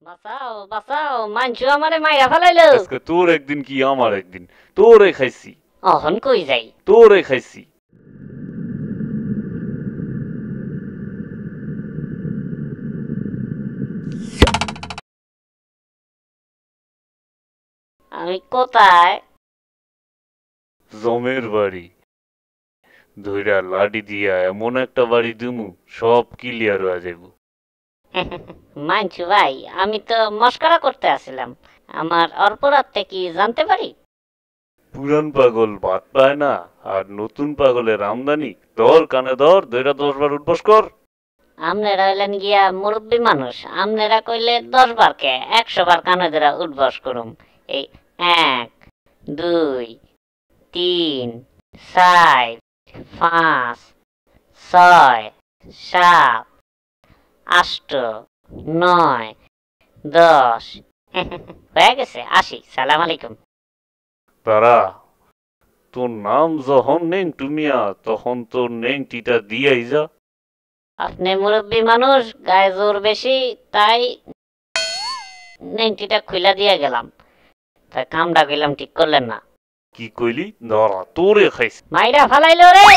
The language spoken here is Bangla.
বাঁচাও বাঁচাও, মানছু আমারে মাইরা ফেলাইলো। আজকে তোর একদিন কি আমার একদিন, তোরে খাইছি, অহন কই যাই? তোরে খাইছি। আমি কোথায়? জমের বাড়ি ধইরা লাডি দিয়া এমন একটা বাড়ি দিমু সব ক্লিয়ার হয়ে যাইব। মানছু ভাই, আমি তো মস্করা করতে আসছিলাম। আমার অপরাধটা কি জানতে পারি? পুরান পাগল ভাত পায় না আর নতুন পাগলের আমদানি। ধর কানে ধর, ধইরা 10 বার উঠবস কর। আমনেরা হইলেন গিয়া মুরব্বী মানুষ, আমনেরা কইলে 10 বার কে 100 বার কানে ধরা উঠবস করুম। এই 1 2 3 4 5 6 7 8 9 10 হয়ে গেছে, আসি। সালাম আলাইকুম। তারা তোর নাম যখন নেংটু মিয়া, তখন তোর নেংটিটা দিয়াই যা। আপনি মুরব্বী মানুষ, গায়ে জোর বেশি, তাই নেংটিটা খুইলা দিয়ে গেলাম। তাই কামটা কইলাম ঠিক করলেন না। কি কইলি? ধরা তোরে খাইছি। মাইরা ফালাইলো রে।